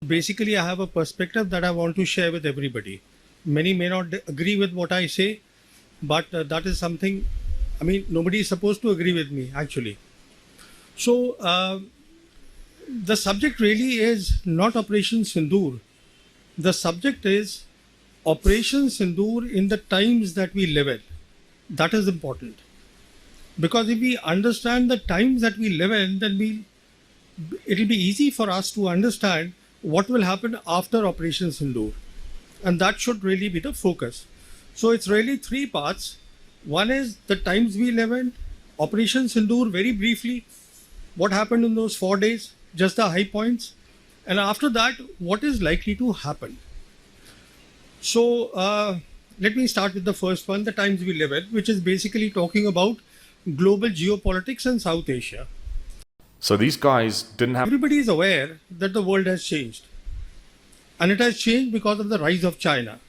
basically I have a perspective that I want to share with everybody. Many may not agree with what I say, but that is something, I mean, nobody is supposed to agree with me actually. So, the subject really is not Operation Sindoor. The subject is Operation Sindoor in the times that we live in. That is important. Because if we understand the times that we live in, then it'll be easy for us to understand what will happen after Operation Sindoor. And that should really be the focus. So it's really three parts. One is the times we live in, Operation Sindoor, very briefly, what happened in those 4 days, just the high points. And after that, what is likely to happen. So let me start with the first one, the times we live in, which is basically talking about global geopolitics in South Asia. So these guys didn't have. Everybody is aware that the world has changed. And it has changed because of the rise of China.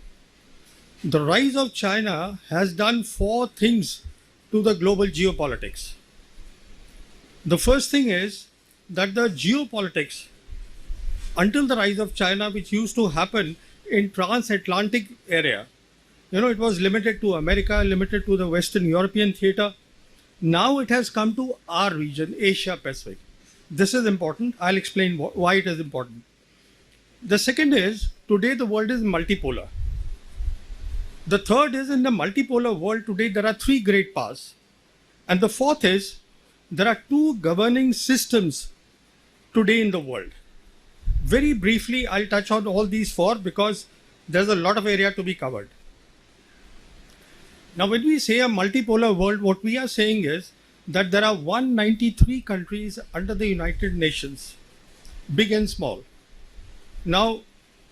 The rise of China has done 4 things to the global geopolitics. The first thing is that the geopolitics, until the rise of China, which used to happen in transatlantic area, it was limited to America, limited to the Western European theater. Now it has come to our region, Asia Pacific. This is important. I'll explain why it is important. The second is, today the world is multipolar. The third is, in the multipolar world today, there are 3 great powers. And the fourth is, there are 2 governing systems today in the world. Very briefly, I'll touch on all these 4 because there's a lot of area to be covered. Now, when we say a multipolar world, what we are saying is that there are 193 countries under the United Nations, big and small. Now,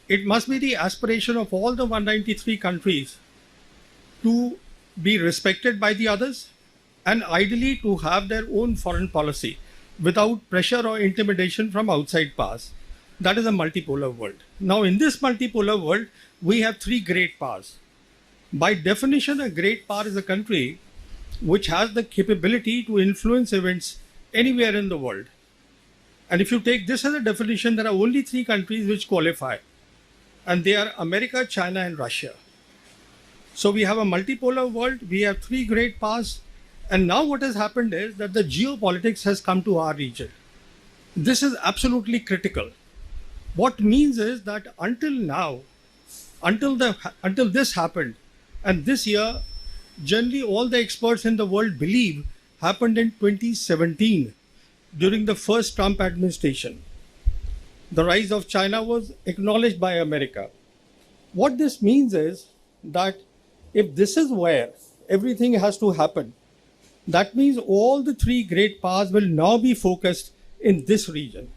it must be the aspiration of all the 193 countries to be respected by the others and ideally to have their own foreign policy without pressure or intimidation from outside powers. That is a multipolar world. Now, in this multipolar world, we have 3 great powers. By definition, a great power is a country which has the capability to influence events anywhere in the world. And if you take this as a definition, there are only 3 countries which qualify. And they are America, China, and Russia. So we have a multipolar world, we have 3 great powers. And now what has happened is that the geopolitics has come to our region. This is absolutely critical. What means is that until now, until this happened, and this year, generally all the experts in the world believe happened in 2017 during the first Trump administration. The rise of China was acknowledged by America. What this means is that if this is where everything has to happen, that means all the 3 great powers will now be focused in this region.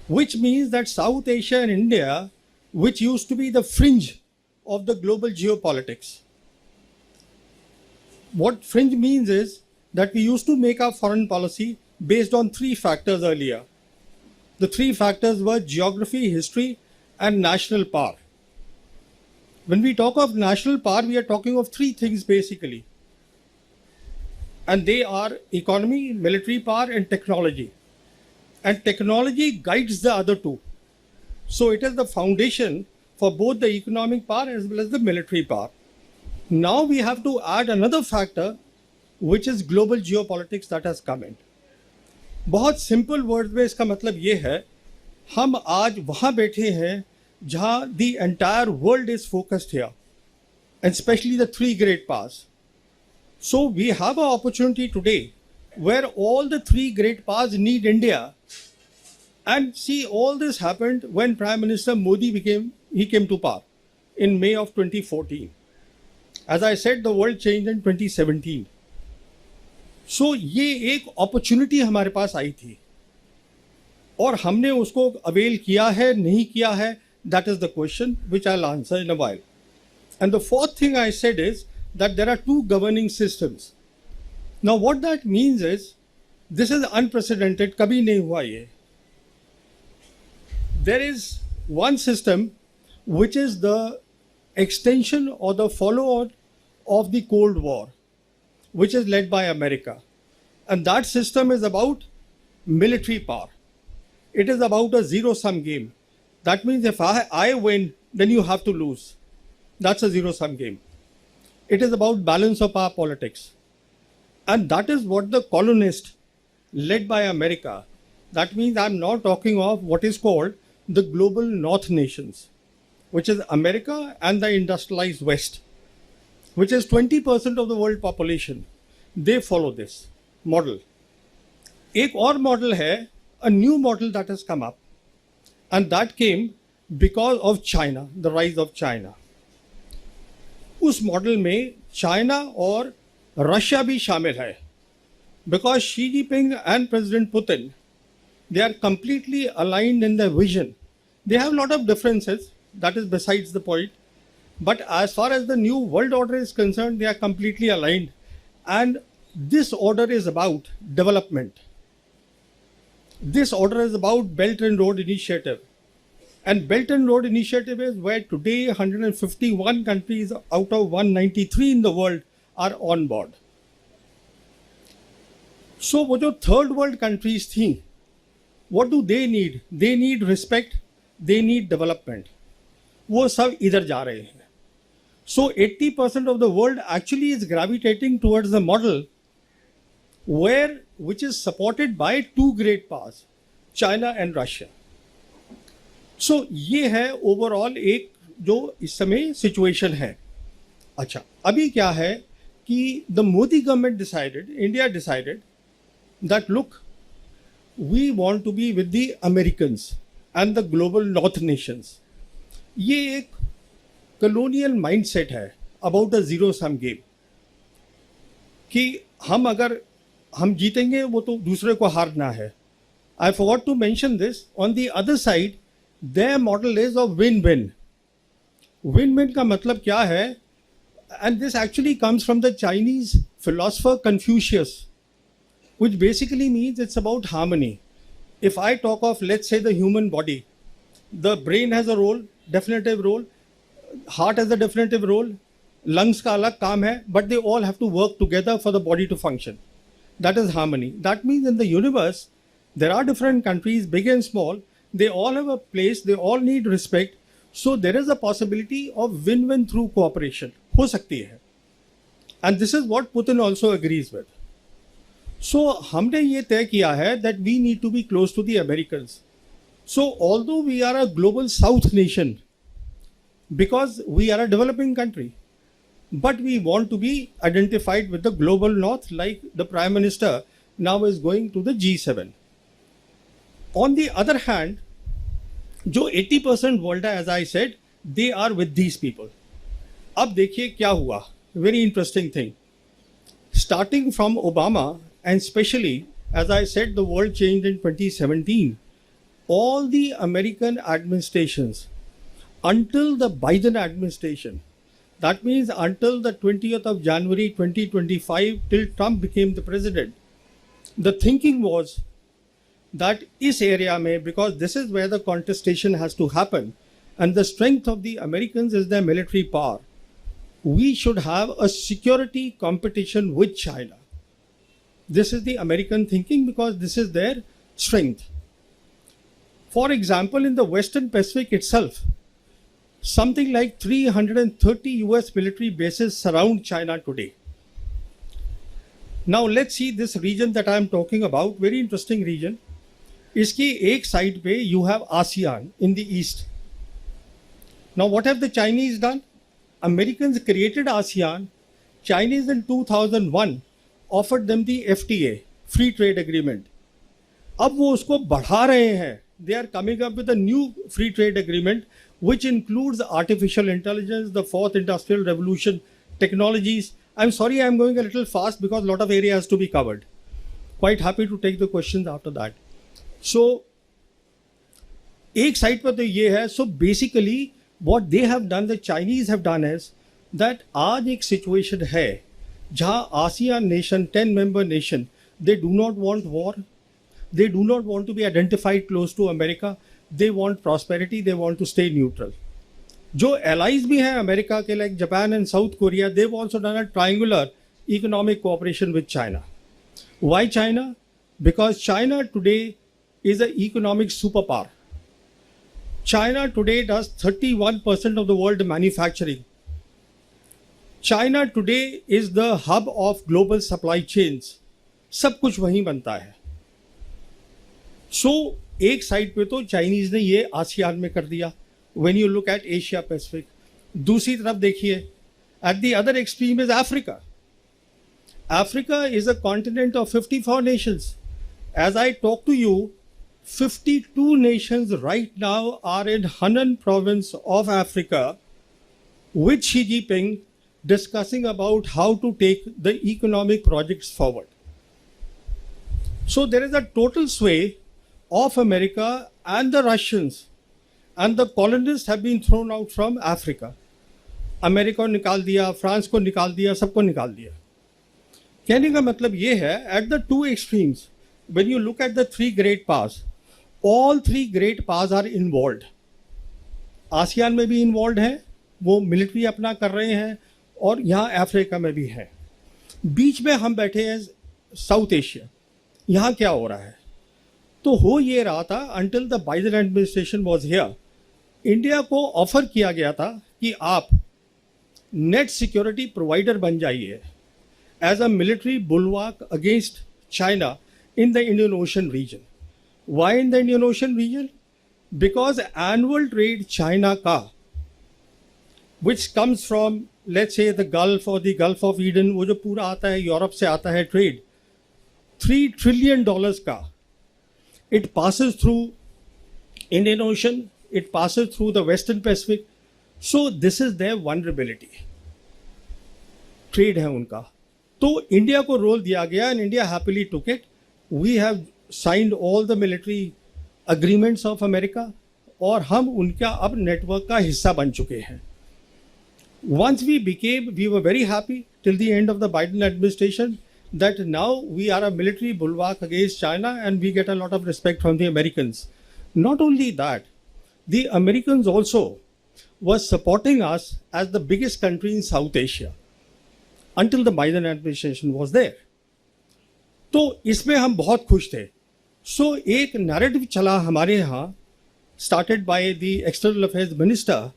Which means that South Asia and India, which used to be the fringe of the global geopolitics. What fringe means is that we used to make our foreign policy based on 3 factors earlier. The 3 factors were geography, history, and national power. When we talk of national power, we are talking of 3 things basically. And they are economy, military power, and technology. And technology guides the other 2. So it is the foundation for both the economic power as well as the military power. Now we have to add another factor, which is global geopolitics that has come in. बहुत simple word में इसका मतलब ये है, हम आज वहाँ बैठे हैं जहाँ the entire world is focused here, and especially the 3 great powers. So we have an opportunity today where all the 3 great powers need India. And see, all this happened when Prime Minister Modi came to power in May of 2014. As I said, the world changed in 2017. So ये एक opportunity हमारे पास आई थी और हमने उसको avail किया है, नहीं किया है, that is the question which I'll answer in a while. And the fourth thing I said is that there are 2 governing systems. Now what that means is, this is unprecedented, कभी नहीं हुआ ये. There is one system which is the extension or the follow-on of the Cold War, which is led by America. And that system is about military power. it is about a zero-sum game. That means if I win, then you have to lose. That's a zero-sum game. It is about balance of power politics. And that is what the colonists, led by America, that means I'm now talking of what is called the global North nations, which is America and the industrialized West, which is 20% of the world population. They follow this model. एक और model है, a new model that has come up, and that came because of China, the rise of China. उस model में China और Russia भी शामिल है, because Xi Jinping and President Putin, they are completely aligned in their vision. They have a lot of differences, that is besides the point, but as far as the new world order is concerned, they are completely aligned, and this order is about development. This order is about Belt and Road Initiative. And Belt and Road Initiative is where today 151 countries out of 193 in the world are on board. So वो जो third world countries थी, what do they need? They need respect, they need development. वो सब इधर जा रहे हैं. So 80% of the world actually is gravitating towards the model which is supported by two great powers, China and Russia. So ये है overall एक जो इस समय सिचुएशन है. अच्छा, अभी क्या है कि the Modi government decided, India decided that look, we want to be with the Americans and the global North nations. ये एक colonial mindset है about a zero sum game कि हम जीतेंगे वो तो दूसरे को हारना है. I forgot to mention this. On the other side, their model is of win-win. Win-win का मतलब क्या है? And this actually comes from the Chinese philosopher Confucius, which basically means it's about harmony. If I talk of, let's say, the human body, the brain has a role, definitive role, heart has a definitive role, lungs का अलग काम है, but they all have to work together for the body to function. That is harmony. That means in the universe, there are different countries, big and small, they all have a place, they all need respect, so there is a possibility of win-win through cooperation. हो सकती है. And this is what Putin also agrees with. So हमने ये तय किया है that we need to be close to the Americans. So although we are a global South nation, because we are a developing country, but we want to be identified with the global North, like the Prime Minister now is going to the G7. On the other hand, जो 80% world है, as I said, they are with these people. अब देखिए क्या हुआ. Very interesting thing. Starting from Obama, and especially, as I said, the world changed in 2017. All the American administrations, until the Biden administration, that means until the 20th of January 2025, till Trump became the president, the thinking was that इस area में, because this is where the contestation has to happen, and the strength of the Americans is their military power, we should have a security competition with China. This is the American thinking because this is their strength. For example, in the Western Pacific itself, something like 330 US military bases surround China today. Now let's see this region that I am talking about, very interesting region. इसकी एक side पे you have ASEAN in the east. Now what have the Chinese done? Americans created ASEAN. Chinese in 2001 offered them the FTA, Free Trade Agreement. अब वो उसको बढ़ा रहे हैं. They are coming up with a new free trade agreement which includes artificial intelligence, the fourth industrial revolution, technologies. I'm sorry I'm going a little fast because a lot of area has to be covered. Quite happy to take the questions after that. So एक side पर तो ये है. So basically what they have done, the Chinese have done is that आज एक situation है जहाँ ASEAN nation, 10 member nation, they do not want war. They do not want to be identified close to America. They want prosperity. They want to stay neutral. जो allies भी हैं America के, like Japan and South Korea, they've also done a triangular economic cooperation with China. Why China? Because China today is an economic superpower. China today does 31% of the world manufacturing. China today is the hub of global supply chains. सब कुछ वहीं बनता है. So एक side पे तो Chinese ने ये आसियान में कर दिया. When you look at Asia Pacific, दूसरी तरफ देखिए, at the other extreme is Africa. Africa is a continent of 54 nations. As I talk to you, 52 nations right now are in Henan province of Africa with Xi Jinping discussing about how to take the economic projects forward. So there is a total sway of America and the Russians, and the colonists have been thrown out from Africa. America को निकाल दिया, France को निकाल दिया, सबको निकाल दिया. कहने का मतलब ये है, at the two extremes, when you look at the three great powers, all three great powers are involved. ASEAN में भी इन्वॉल्व है, वो मिलिट्री अपना कर रहे हैं, और यहाँ अफ्रीका में भी है. बीच में हम बैठे हैं साउथ एशिया. यहाँ क्या हो रहा है? तो हो ये रहा था, until the Biden administration was here, India को ऑफर किया गया था कि आप नेट सिक्योरिटी प्रोवाइडर बन जाइए as a military bulwark against China in the Indian Ocean region. Why in the Indian Ocean region? Because annual trade China का, which comes from let's say the Gulf और the Gulf of Aden, वो जो पूरा आता है Europe से आता है ट्रेड, $3 trillion का, it passes through Indian Ocean, it passes through the Western Pacific. So this is their vulnerability. Trade है उनका. तो इंडिया को रोल दिया गया and India happily took it. We have signed all the military agreements of America और हम उनका अब नेटवर्क का हिस्सा बन चुके हैं. Once we were very happy till the end of the Biden administration that now we are a military bulwark against China and we get a lot of respect from the Americans. Not only that, the Americans also were supporting us as the biggest country in South Asia until the Biden administration was there. तो इसमें हम बहुत खुश थे. So एक narrative चला हमारे यहाँ, started by the External Affairs Minister,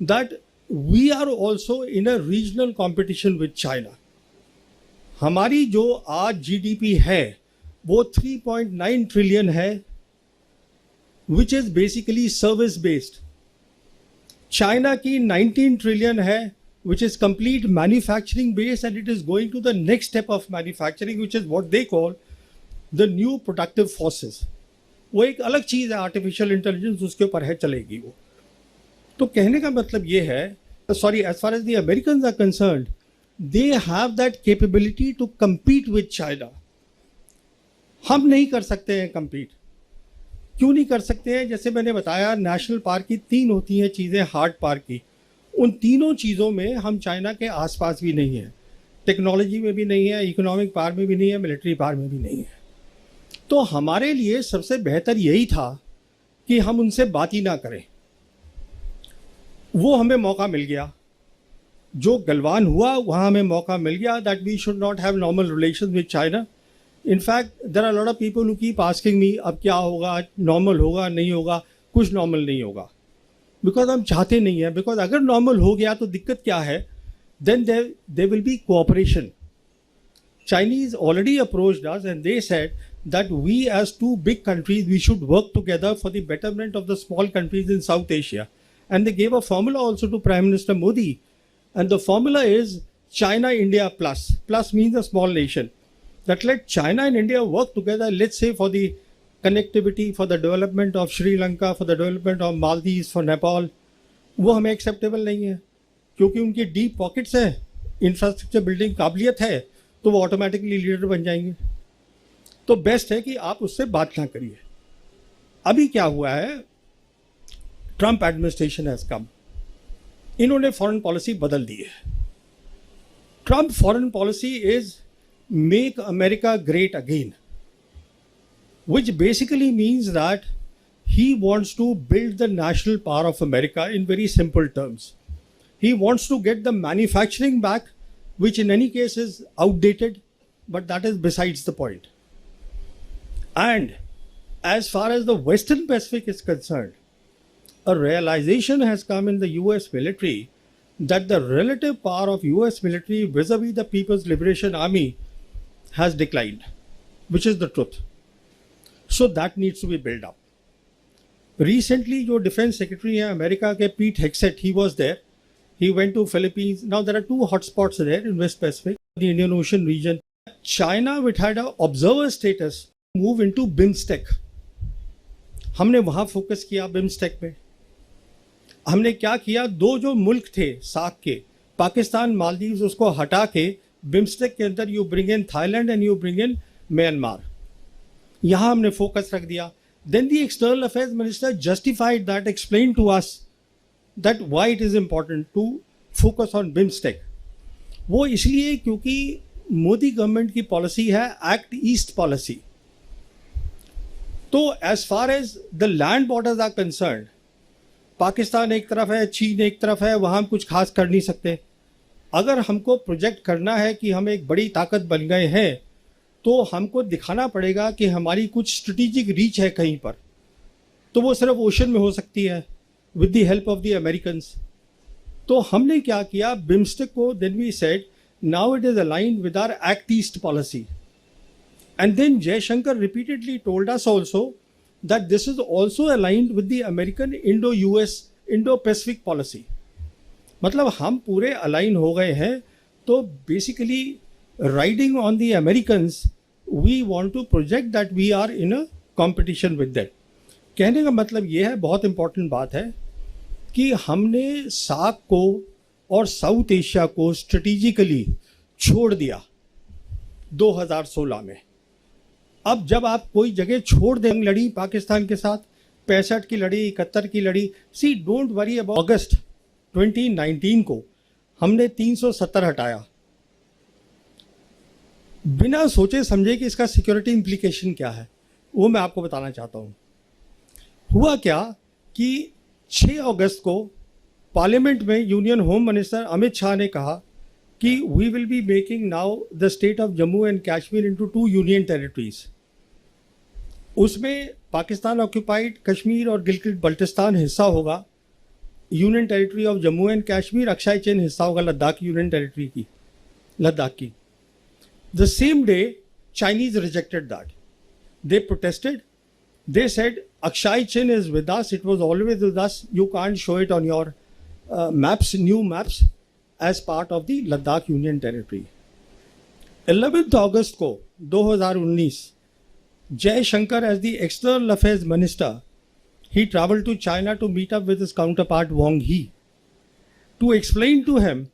that we are also in a regional competition with China. हमारी जो आज जीडीपी है वो 3.9 ट्रिलियन है, which is basically service based. China की 19 ट्रिलियन है, which is complete manufacturing based, and it is going to the next step of manufacturing, which is what they call the new productive forces. वो एक अलग चीज़ है, artificial intelligence उसके ऊपर है, चलेगी वो. तो कहने का मतलब ये है, sorry, as far as the Americans are concerned, they have that capability to compete with China. हम नहीं कर सकते हैं compete. क्यों नहीं कर सकते हैं? जैसे मैंने बताया, नेशनल पार्क की 3 होती हैं चीज़ें हार्ड पार्क की. उन तीनों चीज़ों में हम चाइना के आसपास भी नहीं हैं. टेक्नोलॉजी में भी नहीं है, इकोनॉमिक पावर में भी नहीं है, मिलिट्री पावर में भी नहीं है. तो हमारे लिए सबसे बेहतर यही था कि हम उनसे बात ही ना करें. वो हमें मौका मिल गया. जो गलवान हुआ वहाँ हमें मौका मिल गया that we should not have normal relations with China. In fact, there are a lot of people who keep asking me, अब क्या होगा, नॉर्मल होगा, नहीं होगा. कुछ नॉर्मल नहीं होगा, बिकॉज हम चाहते नहीं हैं. बिकॉज अगर नॉर्मल हो गया तो दिक्कत क्या है, then there will be cooperation. Chinese already approached us and they said that we as two big countries, we should work together for the betterment of the small countries in South Asia. And they gave a formula also to Prime Minister Modi. And the formula is China India plus. Plus means a small nation. That let China and India work together, let's say for the connectivity, for the development of Sri Lanka, for the development of Maldives, for Nepal. वो हमें acceptable नहीं है, क्योंकि उनकी deep pockets है, infrastructure building काबिलियत है, तो वो automatically leader बन जाएंगे. तो बेस्ट है कि आप उससे बात ना करिए. अभी क्या हुआ है, ट्रम्प एडमिनिस्ट्रेशन हैज कम. इन्होंने फॉरेन पॉलिसी बदल दी है. Trump foreign policy is make America great again, which basically means that he wants to build the national power of America in very simple terms. He wants to get the manufacturing back, which in any case is outdated, but that is besides the point. And as far as the Western Pacific is concerned, a realization has come in the US military that the relative power of US military vis-a-vis the People's Liberation Army has declined, which is the truth. So that needs to be built up. Recently, जो defence secretary हैं America के पीट हेक्सेट, he was there. He went to Philippines. Now there are two hotspots there in West Pacific, the Indian Ocean region. China, which had an observer status, move into BIMSTEC. हमने वहाँ focus किया BIMSTEC में. हमने क्या किया, दो जो मुल्क थे सार्क के, पाकिस्तान, मालदीव, उसको हटा के BIMSTEC के अंदर you bring in Thailand and you bring in Myanmar. यहाँ हमने फोकस रख दिया. Then the External Affairs Minister justified that, explained to us that why it is important to focus on BIMSTEC. वो इसलिए क्योंकि मोदी गवर्नमेंट की पॉलिसी है act east policy. तो as far as the land borders are concerned, Pakistan एक तरफ है, चीन एक तरफ है, वहाँ हम कुछ खास कर नहीं सकते. अगर हमको प्रोजेक्ट करना है कि हम एक बड़ी ताकत बन गए हैं, तो हमको दिखाना पड़ेगा कि हमारी कुछ स्ट्रेटेजिक रीच है कहीं पर. तो वो सिर्फ ओशन में हो सकती है with the help of the Americans. तो हमने क्या किया, बिम्स्टेक को then we said now it is aligned with our act east policy. And then Jaishankar repeatedly told us also that this is also aligned with the American Indo US Indo Pacific policy. मतलब हम पूरे align हो गए हैं. तो basically riding on the Americans, we want to project that we are in a competition with them. कहने का मतलब ये है, बहुत इंपॉर्टेंट बात है, कि हमने सार्क को और साउथ एशिया को स्ट्रेटेजिकली छोड़ दिया 2016 में. अब जब आप कोई जगह छोड़ दें, लड़ी पाकिस्तान के साथ 65 की लड़ी, 71 की लड़ी. सी डोंट वरी अबाउट अगस्त 2019 को हमने 370 हटाया बिना सोचे समझे कि इसका सिक्योरिटी इम्प्लीकेशन क्या है. वो मैं आपको बताना चाहता हूँ. हुआ क्या कि 6 अगस्त को पार्लियामेंट में union home minister Amit Shah ने कहा कि we will be making now the state of Jammu and Kashmir into 2 union territories. उसमें पाकिस्तान ऑक्यूपाइड कश्मीर और गिलगित बल्टिस्तान हिस्सा होगा, union territory of Jammu and Kashmir, Aksai Chin हिस्सा होगा लद्दाख यूनियन टेरिटरी की, लद्दाख की. The same day, Chinese rejected that. They protested. They said, Akshay Chin is with us. It was always with us. You can't show it on your maps, new maps, as part of the Ladakh Union Territory. 11th August को 2019, Jaishankar as the External Affairs Minister, he traveled to China to meet up with his counterpart Wang Yi to explain to him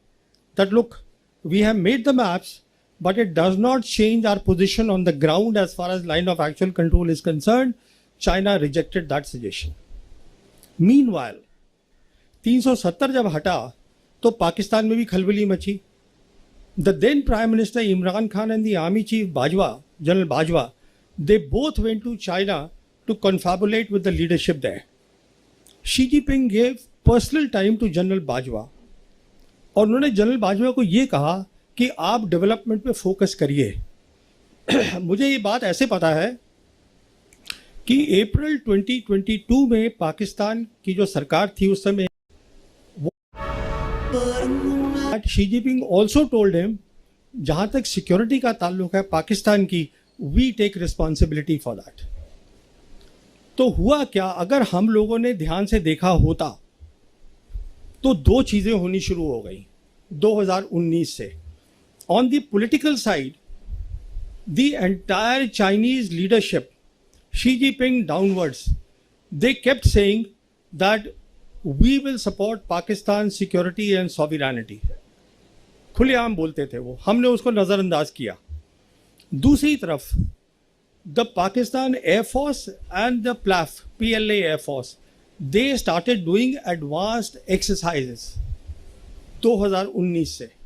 that, look, we have made the maps, but it does not change our position on the ground as far as line of actual control is concerned. China rejected that suggestion. Meanwhile, 370 जब हटा तो पाकिस्तान में भी खलबली मची. The then Prime Minister Imran Khan and the Army Chief Bajwa, General Bajwa, they both went to China to confabulate with the leadership there. Xi Jinping gave personal time to General Bajwa. और उन्होंने general Bajwa को ये कहा कि आप development पे focus करिए. मुझे ये बात ऐसे पता है कि अप्रैल 2022 में पाकिस्तान की जो सरकार थी उस समय, Xi Jinping also told him, जहाँ तक सिक्योरिटी का ताल्लुक है पाकिस्तान की, we take responsibility for that. तो हुआ क्या, अगर हम लोगों ने ध्यान से देखा होता तो 2 चीज़ें होनी शुरू हो गई 2019 से. On the political side, the entire Chinese leadership, Xi Jinping downwards, they kept saying that we will support Pakistan's security and sovereignty. खुलेआम बोलते थे वो, हमने उसको नज़रअंदाज किया. दूसरी तरफ the Pakistan Air Force and the PLAF, PLA Air Force, they started doing advanced exercises 2019 से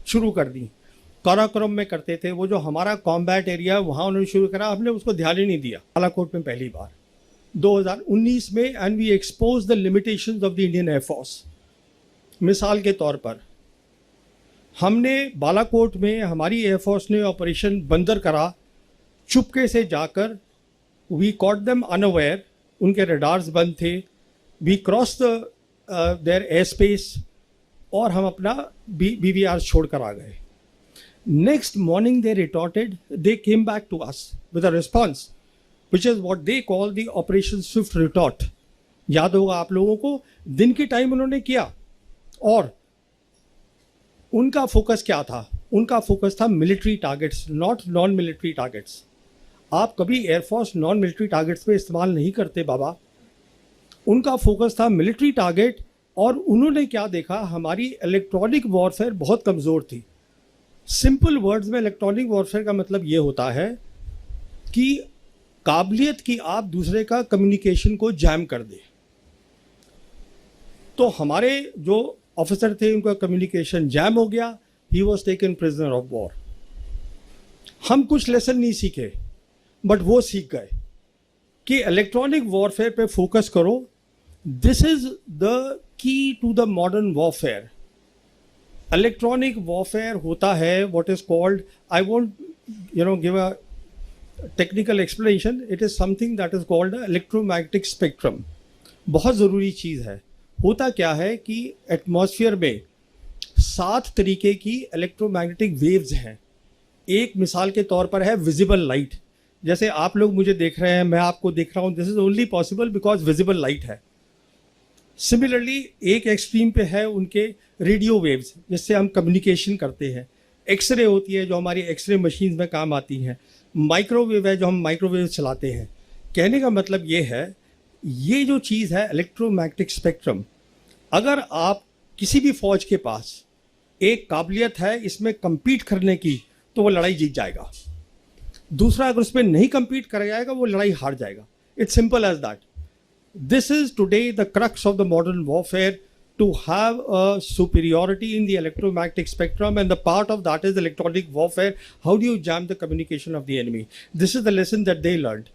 शुरू कर दी. काराकोरम में करते थे, वो जो हमारा कॉम्बैट एरिया है वहाँ उन्होंने शुरू करा, हमने उसको ध्यान ही नहीं दिया. बालाकोट में पहली बार 2019 में, and we expose the limitations of the Indian air force. मिसाल के तौर पर हमने बालाकोट में हमारी एयरफोर्स ने ऑपरेशन बंदर करा, चुपके से जाकर वी कॉट देम अनअवेयर, उनके रडार्स बंद थे, we cross their air space, और हम अपना BVR छोड़कर आ गए. Next morning they retorted, they came back to us with a response which is what they call the operation swift retort. याद होगा आप लोगों को, दिन के टाइम उन्होंने किया. और उनका फोकस क्या था? उनका फोकस था military targets, not non military targets. आप कभी एयरफोर्स नॉन मिलिट्री टारगेट्स पे इस्तेमाल नहीं करते बाबा. उनका फोकस था मिलिट्री टारगेट. और उन्होंने क्या देखा, हमारी इलेक्ट्रॉनिक वॉरफेयर बहुत कमज़ोर थी. सिंपल वर्ड्स में इलेक्ट्रॉनिक वॉरफेयर का मतलब ये होता है कि काबिलियत कि आप दूसरे का कम्युनिकेशन को जैम कर दे. तो हमारे जो ऑफिसर थे उनका कम्युनिकेशन जैम हो गया. He was taken prisoner of war. हम कुछ लेसन नहीं सीखे, बट वो सीख गए कि इलेक्ट्रॉनिक वॉरफेयर पे फोकस करो. This is the key to the modern warfare. Electronic warfare होता है what is called, I won't give a technical explanation, it is something that is called electromagnetic spectrum. बहुत ज़रूरी चीज़ है. होता क्या है कि एटमॉस्फेयर में 7 तरीके की इलेक्ट्रोमैग्नेटिक वेव्स हैं. एक मिसाल के तौर पर है विजिबल लाइट. जैसे आप लोग मुझे देख रहे हैं, मैं आपको देख रहा हूँ, this is only possible because visible light है. सिमिलरली एक एक्सट्रीम पे है उनके रेडियो वेव्स, जिससे हम कम्युनिकेशन करते हैं. एक्सरे होती है जो हमारी एक्सरे मशीन में काम आती हैं. माइक्रोवेव है जो हम माइक्रोवेव चलाते हैं. कहने का मतलब ये है, ये जो चीज़ है इलेक्ट्रोमैग्नेटिक स्पेक्ट्रम, अगर आप किसी भी फौज के पास एक काबिलियत है इसमें compete करने की, तो वो लड़ाई जीत जाएगा. दूसरा अगर उसमें नहीं compete कर जाएगा वो लड़ाई हार जाएगा. It's simple as that. This is today the crux of the modern warfare, to have a superiority in the electromagnetic spectrum, and the part of that is electronic warfare. How do you jam the communication of the enemy? This is the lesson that they learned.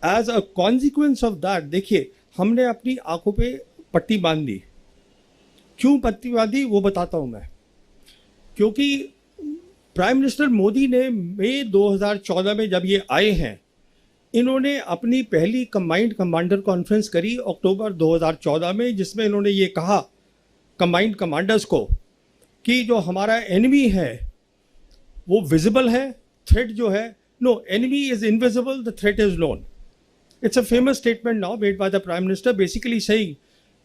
As a consequence of that, देखिए हमने अपनी आंखों पे पट्टी बांध दी. क्यों पट्टी बांधी वो बताता हूँ मैं. क्योंकि प्राइम मिनिस्टर मोदी ने मई 2014 में जब ये आए हैं, इन्होंने अपनी पहली कंबाइंड कमांडर कॉन्फ्रेंस करी अक्टूबर 2014 में, जिसमें इन्होंने ये कहा कंबाइंड कमांडर्स को कि जो हमारा एनिमी है वो विजिबल है, थ्रेट जो है, no, enemy is invisible, the threat is known. It's a famous statement now made by the Prime Minister, basically saying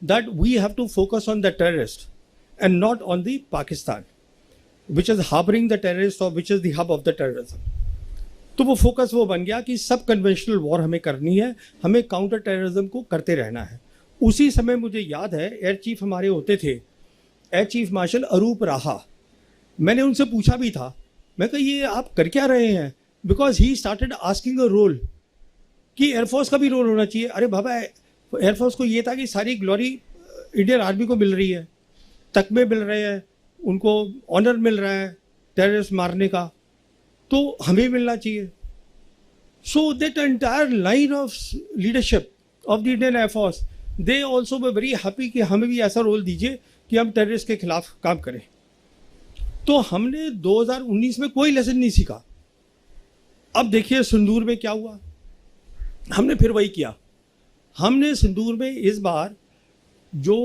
that we have to focus on the terrorist and not on the Pakistan, which is harboring the terrorists or which is the hub of the terrorism. तो वो focus वो बन गया कि सब conventional war हमें करनी है, हमें काउंटर टेररिज्म को करते रहना है. उसी समय मुझे याद है एयर चीफ हमारे होते थे, एयर चीफ मार्शल अरूप राहा. मैंने उनसे पूछा भी था, मैं कहा ये आप कर क्या रहे हैं, because he started asking a role कि एयरफोर्स का भी रोल होना चाहिए. अरे बाबा, एयरफोर्स को ये था कि सारी ग्लोरी इंडियन आर्मी को मिल रही है, तकमे मिल रहे हैं, उनको ऑनर मिल रहा है टेररिस्ट मारने का, तो हमें मिलना चाहिए. So that entire line of leadership of the Indian air force, they also way very happy कि हमें भी ऐसा रोल दीजिए कि हम टेररिस्ट के खिलाफ काम करें. तो हमने 2019 में कोई लेसन नहीं सीखा. अब देखिए सिंदूर में क्या हुआ, हमने फिर वही किया. हमने सिंदूर में इस बार जो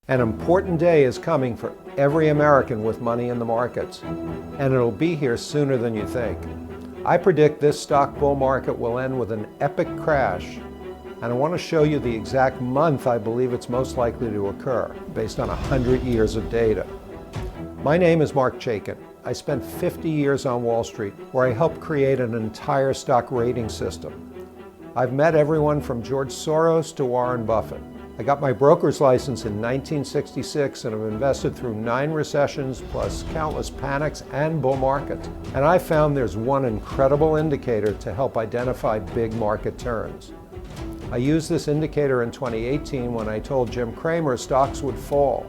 An important day is coming for every American with money in the markets, and it'll be here sooner than you think. I predict this stock bull market will end with an epic crash, and I want to show you the exact month I believe it's most likely to occur, based on 100 years of data. My name is Mark Chaikin. I spent 50 years on Wall Street, where I helped create an entire stock rating system. I've met everyone from George Soros to Warren Buffett. I got my broker's license in 1966 and have invested through 9 recessions plus countless panics and bull markets. And I found there's one incredible indicator to help identify big market turns. I used this indicator in 2018 when I told Jim Cramer stocks would fall.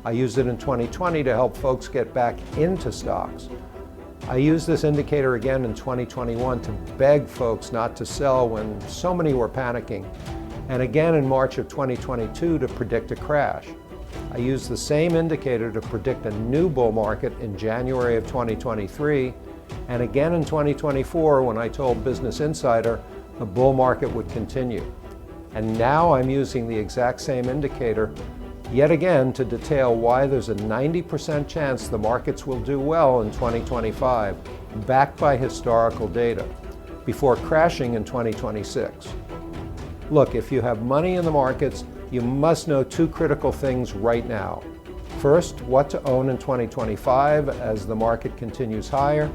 I used it in 2020 to help folks get back into stocks. I used this indicator again in 2021 to beg folks not to sell when so many were panicking, and again in March of 2022 to predict a crash. I used the same indicator to predict a new bull market in January of 2023, and again in 2024 when I told Business Insider the bull market would continue. And now I'm using the exact same indicator yet again to detail why there's a 90% chance the markets will do well in 2025, backed by historical data, before crashing in 2026. Look, if you have money in the markets, you must know two critical things right now. First, what to own in 2025 as the market continues higher,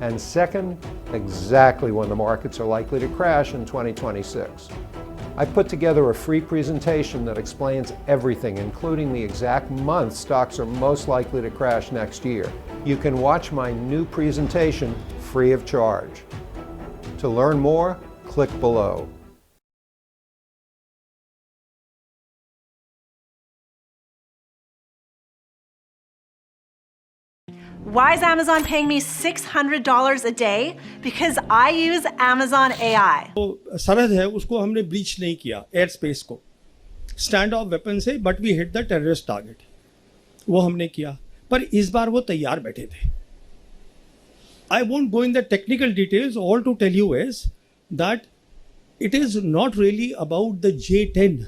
and second, exactly when the markets are likely to crash in 2026. I put together a free presentation that explains everything, including the exact month stocks are most likely to crash next year. You can watch my new presentation free of charge. To learn more, click below. Why is Amazon paying me $600 a day? Because I use Amazon AI. तो सरहद है उसको हमने breach नहीं किया air space को stand off weapon से, but we hit the terrorist target, वो हमने किया। पर इस बार वो तैयार बैठे थे। I won't go in the technical details, all to tell you is that it is not really about the J-10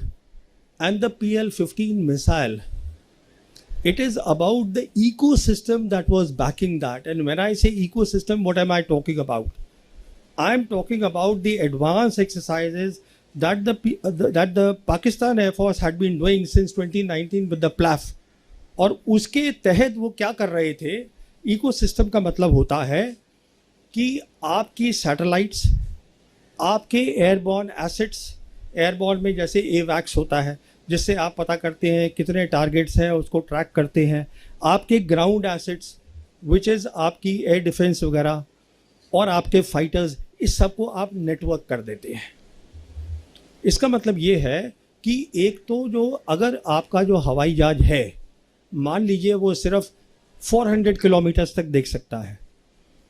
and the PL-15 missile. It is about the ecosystem that was backing that. And when I say ecosystem, what am I talking about? I'm talking about the advanced exercises that the Pakistan Air Force had been doing since 2019 with the PLAF. और उसके तहत वो क्या कर रहे थे? Ecosystem का मतलब होता है कि आपकी सैटेलाइट्स, आपके एयरबॉर्न एसेट्स, एयरबॉर्न में जैसे AWACS होता है जिससे आप पता करते हैं कितने टारगेट्स हैं, उसको ट्रैक करते हैं, आपके ग्राउंड एसेट्स विच इज़ आपकी एयर डिफेंस वगैरह, और आपके फाइटर्स, इस सब को आप नेटवर्क कर देते हैं। इसका मतलब ये है कि एक तो जो अगर आपका जो हवाई जहाज है, मान लीजिए वो सिर्फ 400 किलोमीटर्स तक देख सकता है,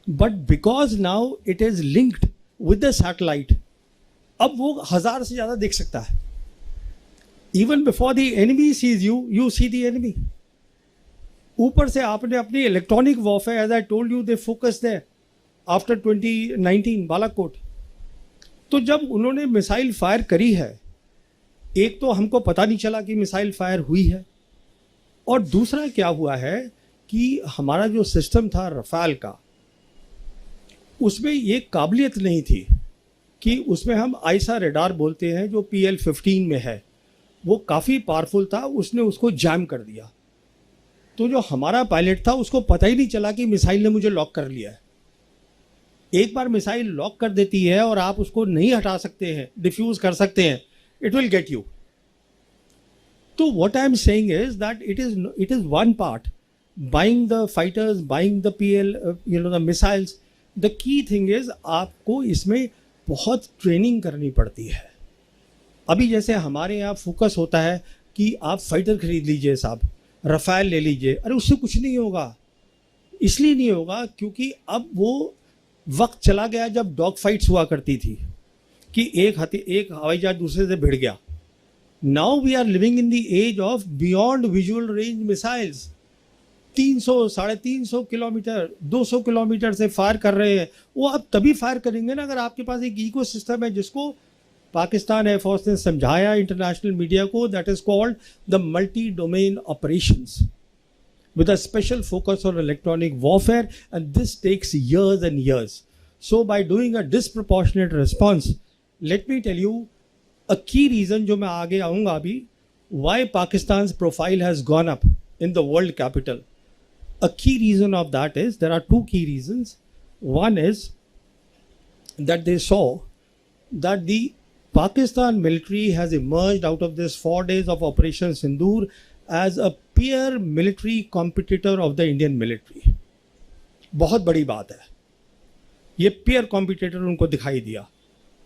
but because now it is linked with the satellite, अब वो 1000 से ज़्यादा देख सकता है। Even before the enemy sees you, you see the enemy. ऊपर से आपने अपनी electronic warfare, as I told you, they focused there after 2019 Balakot. तो जब उन्होंने मिसाइल फायर करी है, एक तो हमको पता नहीं चला कि मिसाइल फायर हुई है, और दूसरा क्या हुआ है कि हमारा जो सिस्टम था रफाल का, उसमें ये काबिलियत नहीं थी कि उसमें हम आइसा रेडार बोलते हैं जो PL-15 में है, वो काफ़ी पावरफुल था, उसने उसको जैम कर दिया। तो जो हमारा पायलट था उसको पता ही नहीं चला कि मिसाइल ने मुझे लॉक कर लिया है। एक बार मिसाइल लॉक कर देती है और आप उसको नहीं हटा सकते हैं, डिफ्यूज़ कर सकते हैं, इट विल गेट यू। तो what I am saying is that it is one part, buying the fighters, buying the PL, the missiles. The key thing is आपको इसमें बहुत ट्रेनिंग करनी पड़ती है। अभी जैसे हमारे यहाँ फोकस होता है कि आप फाइटर खरीद लीजिए साहब, रफ़ाल ले लीजिए, अरे उससे कुछ नहीं होगा। इसलिए नहीं होगा क्योंकि अब वो वक्त चला गया जब डॉग फाइट्स हुआ करती थी कि एक हवाई जहाज दूसरे से भिड़ गया। Now we are living in the age of beyond visual range missiles. 300, 350 kilometre, 200 kilometre से फायर कर रहे हैं। वो आप तभी फायर करेंगे ना अगर आपके पास एक इकोसिस्टम है जिसको पाकिस्तान एयरफोर्स ने समझाया इंटरनेशनल मीडिया को, that is called the multi domain operations with a special focus on electronic warfare, and this takes years and years. So by doing a disproportionate response, let me tell you a key reason जो मैं आगे आऊँगा अभी, why Pakistan's profile has gone up in the world capital. A key reason of that is, there are two key reasons. One is that they saw that the Pakistan military has emerged out of this 4 days of Operation Sindoor as a peer military competitor of the Indian military. बहुत बड़ी बात है, ये peer competitor उनको दिखाई दिया।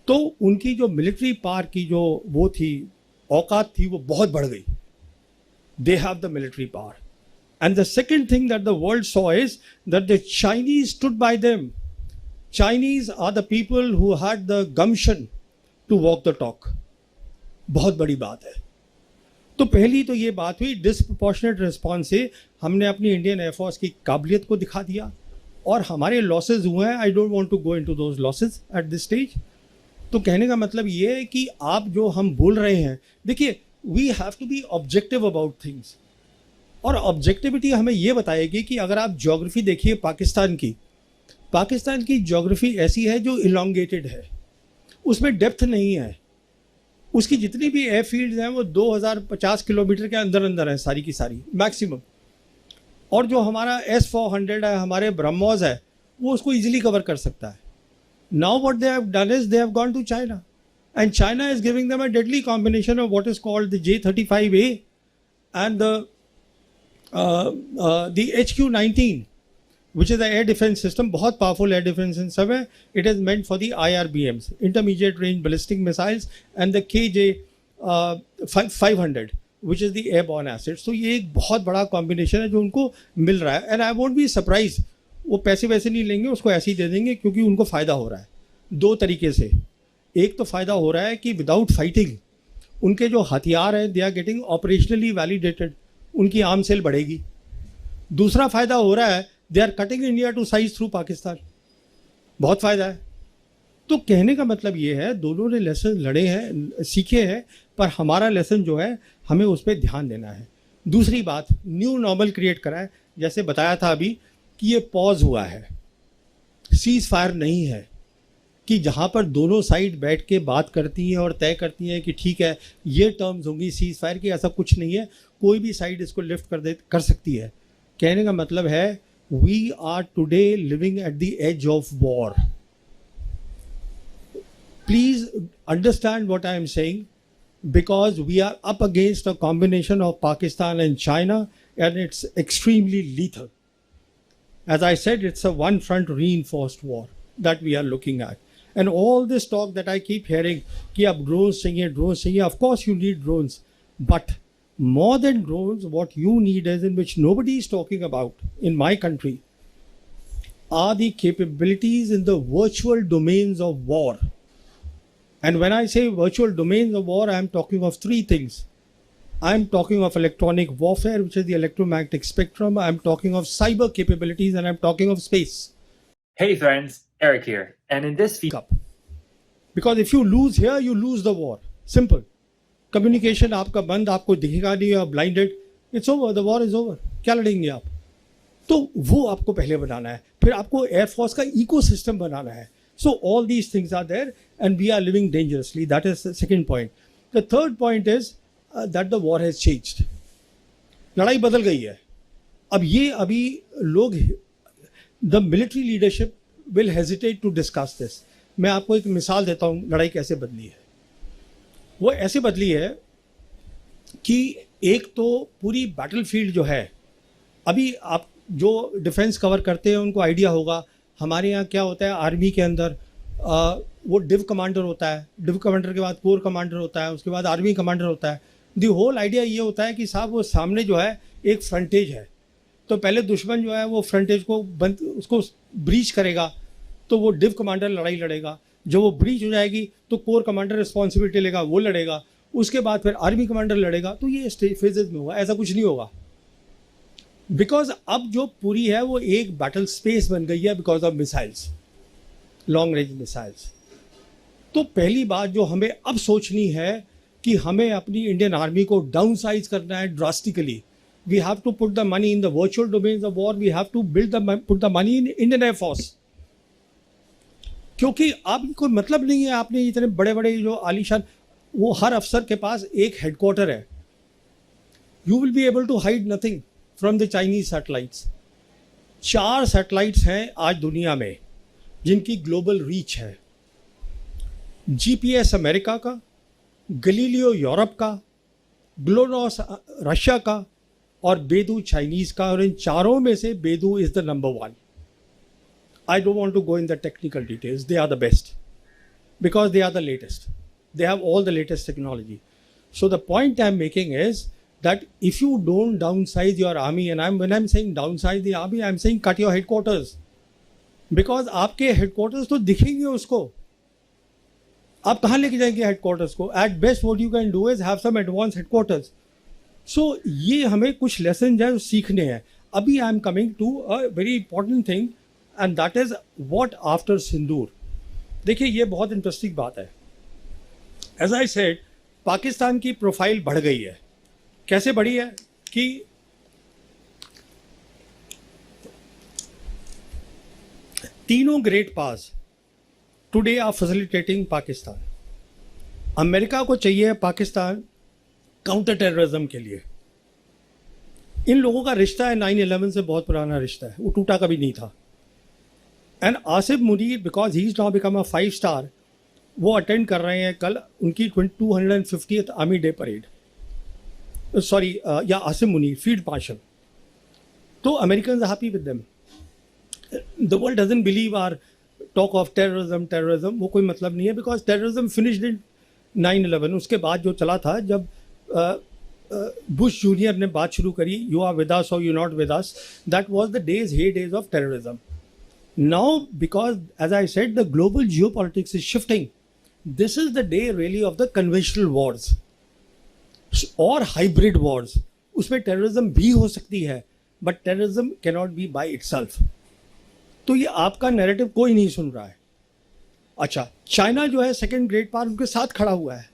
तो उनकी जो मिलिट्री पावर की जो वो थी, औकात थी, वो बहुत बढ़ गई। They have the military power. And the second thing that the world saw is that the Chinese stood by them. Chinese are the people who had the gumption to walk the talk. बहुत बड़ी बात है। तो पहली तो ये बात हुई, डिसप्रोपोर्शनेट रिस्पॉन्स से हमने अपनी इंडियन एयरफोर्स की काबिलियत को दिखा दिया। और हमारे लॉसेज हुए हैं. I don't want to go into those losses at this stage. तो कहने का मतलब ये है कि आप जो हम बोल रहे हैं, देखिए we have to be objective about things. और ऑब्जेक्टिविटी हमें ये बताएगी कि अगर आप ज्योग्राफी देखिए पाकिस्तान की ज्योग्राफी ऐसी है जो इलोंगेटेड है, उसमें डेप्थ नहीं है. उसकी जितनी भी एयर फील्ड्स हैं वो 2050 किलोमीटर के अंदर अंदर हैं सारी की सारी मैक्सिमम. और जो हमारा S-400 है, हमारे ब्रह्मोस है, वो उसको इजीली कवर कर सकता है. Now what they have done is they have gone to China, and China is giving them a deadly combination of what is called the J-35A and the HQ-19, which is the air defense system. बहुत powerful air defense system है. It is meant for the IRBMs, intermediate range ballistic missiles, and the KJ-500, which is the airborne assets. तो ये एक बहुत बड़ा combination है जो उनको मिल रहा है. And I won't be surprise, वो पैसे वैसे नहीं लेंगे, उसको ऐसे ही दे देंगे क्योंकि उनको फ़ायदा हो रहा है दो तरीके से. एक तो फ़ायदा हो रहा है कि विदाउट फाइटिंग उनके जो हथियार हैं they are getting operationally validated, उनकी आर्म सेल बढ़ेगी. दूसरा फ़ायदा हो रहा है they are cutting India to size through Pakistan. बहुत फ़ायदा है. तो कहने का मतलब ये है दोनों ने लेसन लड़े हैं, सीखे हैं, पर हमारा लेसन जो है हमें उस पर ध्यान देना है. दूसरी बात, न्यू नॉर्मल क्रिएट करा है. जैसे बताया था अभी कि ये पॉज हुआ है, सीज फायर नहीं है कि जहाँ पर दोनों साइड बैठ के बात करती हैं और तय करती हैं कि ठीक है ये टर्म्स होंगी सीज फायर की. ऐसा कुछ नहीं है, कोई भी साइड इसको लिफ्ट कर सकती है. कहने का मतलब है we are today living at the edge of war. Please understand what I am saying, because we are up against a combination of Pakistan and China, and it's extremely lethal. As I said, it's a one front reinforced war that we are looking at. And all this talk that I keep hearing, कि अब drones चाहिए, of course you need drones, but more than drones, what you need is, in which nobody is talking about in my country, are the capabilities in the virtual domains of war. And when I say virtual domains of war, I am talking of three things. I am talking of electronic warfare, which is the electromagnetic spectrum. I am talking of cyber capabilities, and I am talking of space. Hey friends, Eric here. And in this Up. Because if you lose here, you lose the war. Simple. Communication आपका बंद, आपको दिखेगा नहीं, आप blinded, it's over, the war is over. क्या लड़ेंगे आप? तो वो आपको पहले बनाना है. फिर आपको एयरफोर्स का इकोसिस्टम बनाना है. So all these things are there and we are living dangerously. That is the second point. The third point is that the war has changed. लड़ाई बदल गई है. अब ये अभी लोग, the military leadership will hesitate to discuss this. मैं आपको एक मिसाल देता हूँ लड़ाई कैसे बदली है. वो ऐसे बदली है कि एक तो पूरी बैटलफील्ड जो है, अभी आप जो डिफेंस कवर करते हैं उनको आइडिया होगा. हमारे यहाँ क्या होता है, आर्मी के अंदर वो डिव कमांडर होता है, डिव कमांडर के बाद कोर कमांडर होता है, उसके बाद आर्मी कमांडर होता है. दी होल आइडिया ये होता है कि साहब वो सामने जो है एक फ्रंटेज है, तो पहले दुश्मन जो है वो फ्रंटेज को बंद, उसको ब्रीच करेगा, तो वो डिव कमांडर लड़ाई लड़ेगा. जब वो ब्रीच हो जाएगी तो कोर कमांडर रिस्पॉन्सिबिलिटी लेगा, वो लड़ेगा. उसके बाद फिर आर्मी कमांडर लड़ेगा. तो ये फेजेज में होगा, ऐसा कुछ नहीं होगा. बिकॉज अब जो पूरी है वो एक बैटल स्पेस बन गई है because of missiles, long range missiles. तो पहली बात जो हमें अब सोचनी है कि हमें अपनी इंडियन आर्मी को डाउन साइज करना है drastically. We have to put the money in the virtual domains of war. We have to put the money in Indian air force. क्योंकि अब कोई मतलब नहीं है आपने इतने बड़े बड़े जो आलीशान, वो हर अफसर के पास एक हेडक्वार्टर है. You will be able to hide nothing from the Chinese satellites. 4 satellites हैं आज दुनिया में जिनकी ग्लोबल रीच है. GPS अमेरिका का, गलीलियो यूरोप का, ग्लोनॉस रशिया का और बेदू चाइनीज़ का. और इन चारों में से बेदू is the number 1. I don't want to go in the technical details. They are the best because they are the latest. They have all the latest technology. So the point I'm making is that if you don't downsize your army, and when I'm saying downsize the army, I'm saying cut your headquarters. Because आपके headquarters तो दिखेंगे उसको. आप कहाँ लेके जाएंगे headquarters को? At best what you can do is have some advanced headquarters. So ये हमें कुछ lessons हैं जो सीखने हैं. अभी I'm coming to a very important thing. and that is what after Sindoor. देखिए ये बहुत इंटरेस्टिंग बात है. As I said, पाकिस्तान की प्रोफाइल बढ़ गई है. कैसे बढ़ी है कि तीनों great powers today are facilitating Pakistan. America को चाहिए पाकिस्तान काउंटर टेररिज्म के लिए. इन लोगों का रिश्ता है 9/11 से बहुत पुराना रिश्ता है, वो टूटा कभी नहीं था. And Asif Munir because he is now become a 5 star, वो अटेंड कर रहे हैं कल उनकी 250th army day parade. Sorry या आसिफ मुनीर फील्ड मार्शल. तो American happy with them. The world doesn't believe or talk of terrorism, वो कोई मतलब नहीं है, बिकॉज टेररिज्म फिनिश्ड इन 9/11. उसके बाद जो चला था, जब बुश जूनियर ने बात शुरू करी, यू आर विद अस और you not with us, that was the days of terrorism. Now because as I said the global geopolitics is shifting, this is the day really of the conventional wars और hybrid wars. उसमें terrorism भी हो सकती है, but terrorism can not be by itself. तो ये आपका narrative कोई नहीं सुन रहा है. अच्छा, चाइना जो है सेकेंड ग्रेट पावर उनके साथ खड़ा हुआ है,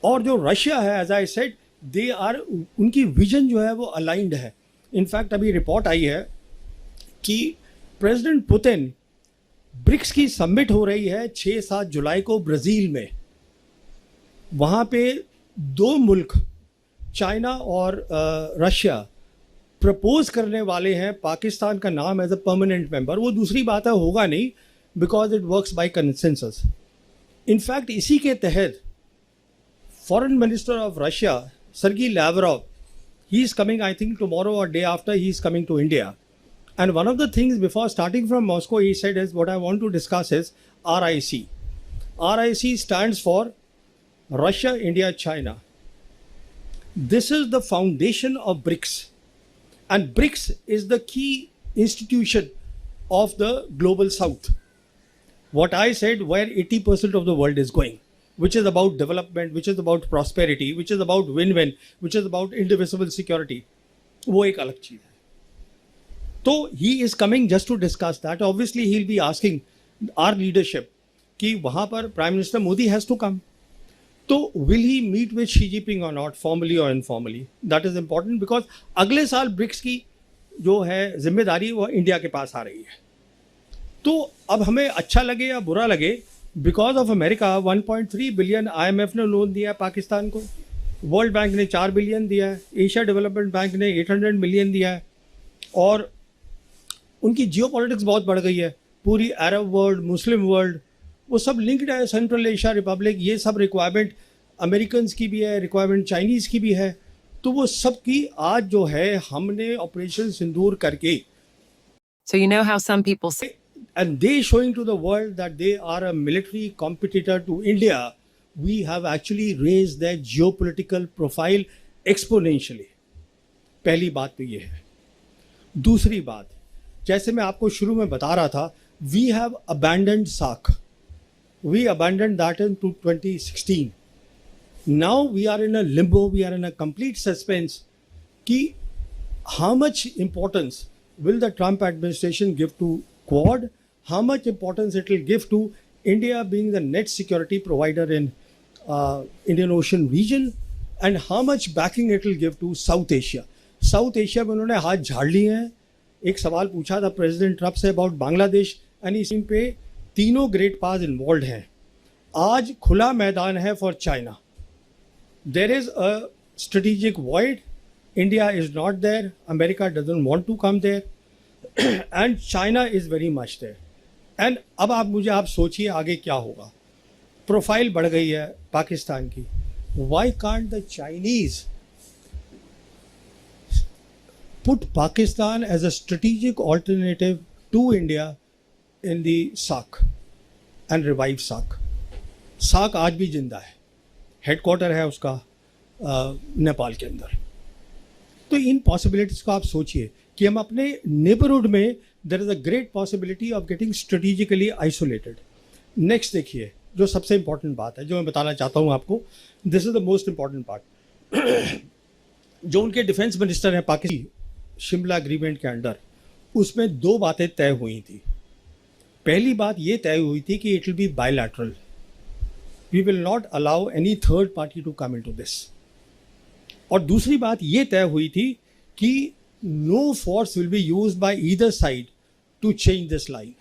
और जो रशिया है as I said they are, उनकी विजन जो है वो अलाइंड है. इनफैक्ट अभी रिपोर्ट आई है कि प्रेसिडेंट पुतिन, ब्रिक्स की समिट हो रही है 6-7 जुलाई को ब्राज़ील में. वहाँ पे 2 मुल्क चाइना और रशिया प्रपोज करने वाले हैं पाकिस्तान का नाम एज अ परमानेंट मेंबर. वो दूसरी बात है, होगा नहीं, because it works by consensus. In fact इसी के तहत foreign minister of Russia Sergey Lavrov, he is coming, I think tomorrow और day after he is coming to India. And one of the things before starting from Moscow, he said is, what I want to discuss is RIC. RIC stands for Russia, India, China. This is the foundation of BRICS. And BRICS is the key institution of the global south. What I said, where 80% of the world is going, which is about development, which is about prosperity, which is about win-win, which is about indivisible security. वो एक अलग चीज़ है. तो he is coming just to discuss that. Obviously he will be asking our leadership कि वहाँ पर prime minister Modi has to come. तो will he meet with Xi Jinping or not, formally or informally. That is important, because अगले साल BRICS की जो है जिम्मेदारी वो इंडिया के पास आ रही है. तो अब हमें अच्छा लगे या बुरा लगे, because of America 1.3 billion IMF ने लोन दिया है पाकिस्तान को, वर्ल्ड बैंक ने 4 बिलियन दिया है, एशिया डेवलपमेंट बैंक ने 800 मिलियन दिया है, और उनकी जियोपॉलिटिक्स बहुत बढ़ गई है. पूरी अरब वर्ल्ड, मुस्लिम वर्ल्ड, वो सब लिंक्ड है. सेंट्रल एशिया रिपब्लिक, ये सब रिक्वायरमेंट अमेरिकन की भी है, रिक्वायरमेंट चाइनीज़ की भी है. तो वो सब की आज जो है हमने ऑपरेशन सिंदूर करके, So you know how some people say and they showing to the world that they are a military competitor to India, we have actually raised their geopolitical profile exponentially. पहली बात तो ये है. दूसरी बात, जैसे मैं आपको शुरू में बता रहा था, वी हैव अबैंडन्ड साक. We abandoned that in 2016. Now we are in a limbo, we are in a complete suspense कि how much importance will the Trump administration give to Quad? How much importance it will give to India being the net security provider in Indian Ocean region, and how much backing it will give to South Asia? South Asia में उन्होंने हाथ झाड़ लिए हैं. एक सवाल पूछा था president Trump say about Bangladesh, and इस पे तीनों ग्रेट पावर्स इन्वॉल्व हैं. आज खुला मैदान है for China. There is a strategic void. India is not there, America doesn't want to come there, and China is very much there. And अब आप सोचिए आगे क्या होगा. प्रोफाइल बढ़ गई है पाकिस्तान की. Why can't the Chinese put Pakistan as a strategic alternative to India in the SAARC and revive SAARC? SAARC आज भी जिंदा है, हेडक्वार्टर है उसका नेपाल के अंदर. तो इन पॉसिबिलिटीज़ को आप सोचिए कि हम अपने नेबरहुड में, there is a great possibility of getting strategically isolated. Next देखिए, जो सबसे इंपॉर्टेंट बात है जो मैं बताना चाहता हूँ आपको, this is the most important part. जो उनके डिफेंस मिनिस्टर हैं पाकिस्तान, शिमला एग्रीमेंट के अंडर, उसमें दो बातें तय हुई थी। पहली बात ये तय हुई थी कि it will be bilateral, we will not allow any third party to come into this. और दूसरी बात ये तय हुई थी कि no force will be used by either side to change this line.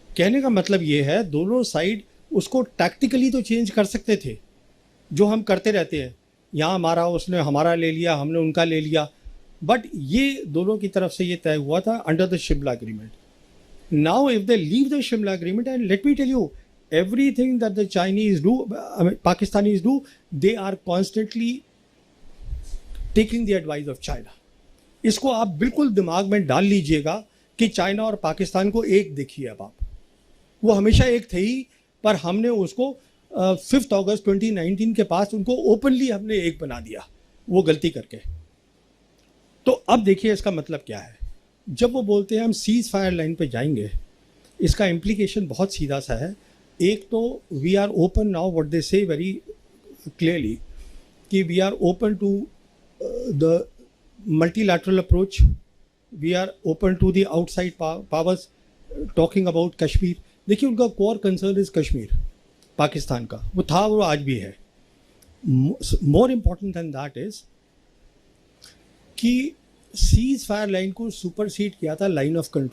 कहने का मतलब ये है दोनों साइड उसको टैक्टिकली तो चेंज कर सकते थे, जो हम करते रहते हैं, यहाँ हमारा उसने हमारा ले लिया, हमने उनका ले लिया, बट ये दोनों की तरफ से ये तय हुआ था under the Shimla agreement. Now if they leave the Shimla agreement, and let me tell you, everything that the Chinese do, Pakistanis do, they are constantly taking the advice of China. इसको आप बिल्कुल दिमाग में डाल लीजिएगा कि चाइना और पाकिस्तान को एक देखिए। अब आप, वो हमेशा एक थे ही, पर हमने उसको 5 अगस्त 2019 के पास उनको ओपनली हमने एक बना दिया, वो गलती करके। तो अब देखिए इसका मतलब क्या है। जब वो बोलते हैं हम सीज फायर लाइन पे जाएंगे, इसका इम्प्लीकेशन बहुत सीधा सा है। एक तो we are open now, what they say very clearly कि we are open to the multilateral approach, we are open to the outside powers talking about Kashmir. देखिए उनका core concern is Kashmir, Pakistan का, वो था, वो आज भी है। More important than that is कि सीज फायर लाइन को सुपरसीड किया था लाइन ऑफ कंट्रोल।